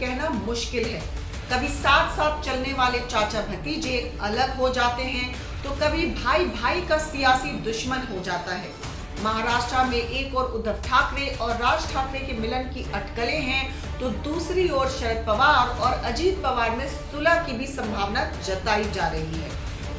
कहना मुश्किल है। कभी साथ साथ चलने वाले चाचा भतीजे अलग हो जाते हैं तो कभी भाई भाई का सियासी दुश्मन हो जाता है। महाराष्ट्र में एक और उद्धव ठाकरे और राज ठाकरे के मिलन की अटकलें हैं तो दूसरी ओर शरद पवार और अजीत पवार में सुलह की भी संभावना जताई जा रही है।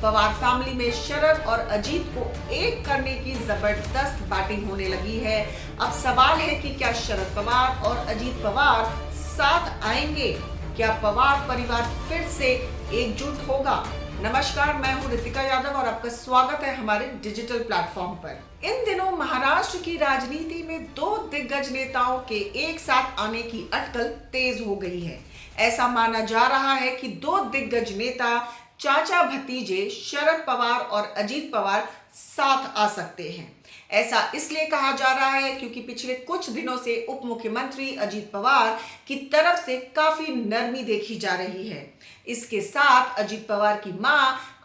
पवार फैमिली में शरद और अजीत को एक करने की जबरदस्त बैटिंग होने लगी है। अब सवाल है कि क्या शरद पवार और अजीत पवार साथ आएंगे? क्या पवार परिवार फिर से एकजुट होगा? नमस्कार, मैं हूं रितिका यादव और आपका स्वागत है हमारे डिजिटल प्लेटफॉर्म पर। इन दिनों महाराष्ट्र की राजनीति में दो दिग्गज नेताओं के एक साथ आने की अटकल तेज हो गई है। ऐसा माना जा रहा है कि दो दिग्गज नेता चाचा भतीजे शरद पवार और अजीत पवार साथ आ सकते हैं। ऐसा इसलिए कहा जा रहा है क्योंकि पिछले कुछ दिनों से उप मुख्यमंत्री अजीत पवार की तरफ से काफी नरमी देखी जा रही है। इसके साथ अजीत पवार की मां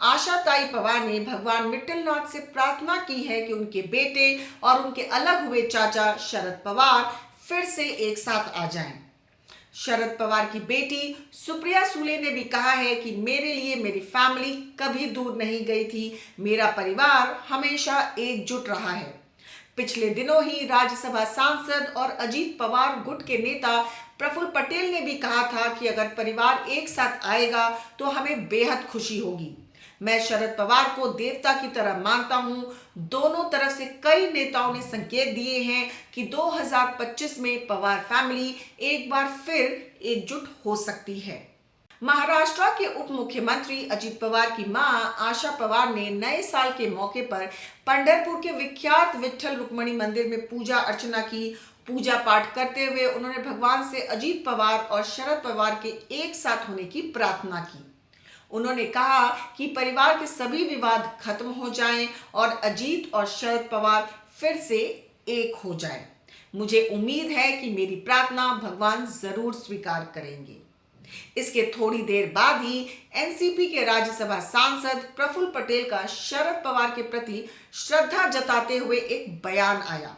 आशाताई पवार ने भगवान विट्ठलनाथ से प्रार्थना की है कि उनके बेटे और उनके अलग हुए चाचा शरद पवार फिर से एक साथ आ जाएं। शरद पवार की बेटी सुप्रिया सुले ने भी कहा है कि मेरे लिए मेरी फैमिली कभी दूर नहीं गई थी, मेरा परिवार हमेशा एकजुट रहा है। पिछले दिनों ही राज्यसभा सांसद और अजीत पवार गुट के नेता प्रफुल्ल पटेल ने भी कहा था कि अगर परिवार एक साथ आएगा तो हमें बेहद खुशी होगी। मैं शरद पवार को देवता की तरह मानता हूं। दोनों तरफ से कई नेताओं ने संकेत दिए हैं कि 2025 में पवार फैमिली एक बार फिर एकजुट हो सकती है। महाराष्ट्र के उप मुख्यमंत्री अजीत पवार की मां आशा पवार ने नए साल के मौके पर पंढरपुर के विख्यात विट्ठल रुक्मिणी मंदिर में पूजा अर्चना की। पूजा पाठ करते हुए उन्होंने भगवान से अजीत पवार और शरद पवार के एक साथ होने की प्रार्थना की। उन्होंने कहा कि परिवार के सभी विवाद खत्म हो जाएं और अजीत और शरद पवार फिर से एक हो जाएं। मुझे उम्मीद है कि मेरी प्रार्थना भगवान जरूर स्वीकार करेंगे। इसके थोड़ी देर बाद ही एनसीपी के राज्यसभा सांसद प्रफुल्ल पटेल का शरद पवार के प्रति श्रद्धा जताते हुए एक बयान आया।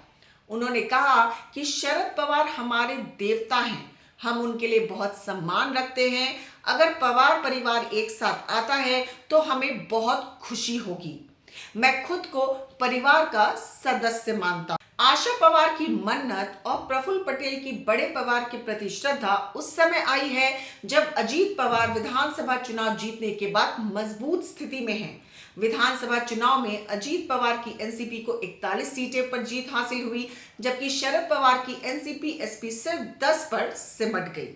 उन्होंने कहा कि शरद पवार हमारे देवता हैं, हम उनके लिए बहुत सम्मान रखते हैं। अगर पवार परिवार एक साथ आता है तो हमें बहुत खुशी होगी। मैं खुद को परिवार का सदस्य मानता हूं। आशा पवार की मन्नत और प्रफुल्ल पटेल की बड़े पवार के प्रति श्रद्धा उस समय आई है जब अजीत पवार विधानसभा चुनाव जीतने के बाद मजबूत स्थिति में हैं। विधानसभा चुनाव में अजीत पवार की एनसीपी को 41 सीटें पर जीत हासिल हुई, जबकि शरद पवार की एनसीपी एसपी सिर्फ 10 पर सिमट गई।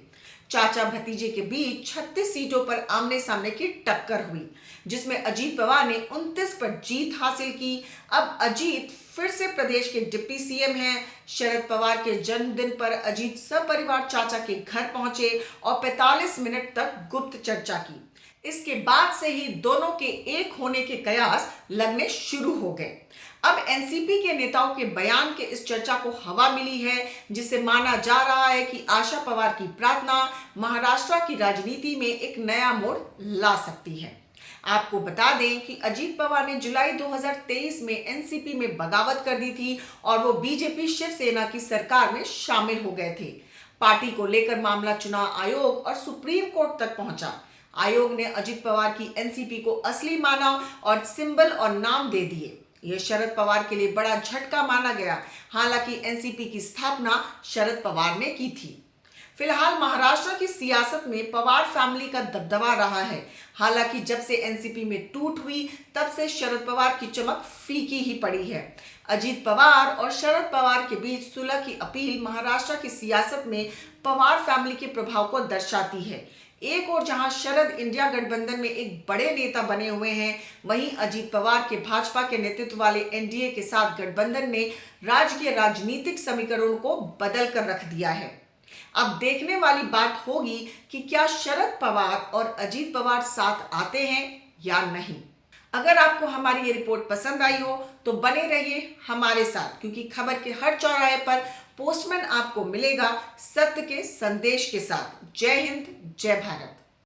चाचा भतीजे के बीच 36 सीटों पर आमने सामने की टक्कर हुई, जिसमें अजीत पवार ने 29 पर जीत हासिल की। अब अजीत फिर से प्रदेश के डिप्टी सीएम हैं। शरद पवार के जन्मदिन पर अजीत सपरिवार चाचा के घर पहुंचे और 45 मिनट तक गुप्त चर्चा की। इसके बाद से ही दोनों के एक होने के कयास लगने शुरू हो गए। अब एनसीपी के नेताओं के बयान के इस चर्चा को हवा मिली है, जिसे माना जा रहा है कि आशा पवार की प्रार्थना महाराष्ट्र की राजनीति में एक नया मोड़ ला सकती है। आपको बता दें कि अजीत पवार ने जुलाई 2023 में एनसीपी में बगावत कर दी थी और वो बीजेपी शिवसेना की सरकार में शामिल हो गए थे। पार्टी को लेकर मामला चुनाव आयोग और सुप्रीम कोर्ट तक पहुंचा। आयोग ने अजीत पवार की एनसीपी को असली माना और सिंबल और नाम दे दिए। यह शरद पवार के लिए बड़ा झटका माना गया। हालांकि एनसीपी की स्थापना शरद पवार ने की थी। फिलहाल महाराष्ट्र की सियासत में पवार फैमिली का दबदबा रहा है। हालांकि जब से एनसीपी में टूट हुई तब से शरद पवार की चमक फीकी ही पड़ी है। अजीत पवार और शरद पवार के बीच सुलह की अपील महाराष्ट्र की सियासत में पवार फैमिली के प्रभाव को दर्शाती है। एक और जहां शरद इंडिया गठबंधन में एक बड़े नेता बने हुए हैं, वहीं अजीत पवार के भाजपा के नेतृत्व वाले एनडीए के साथ गठबंधन ने राज्य के राजनीतिक समीकरणों को बदल कर रख दिया है। अब देखने वाली बात होगी कि क्या शरद पवार और अजीत पवार साथ आते हैं या नहीं। अगर आपको हमारी ये रिपोर्ट पसंद आई हो तो बने रहिए हमारे साथ, क्योंकि खबर के हर चौराहे पर पोस्टमैन आपको मिलेगा सत्य के संदेश के साथ। जय हिंद, जय भारत।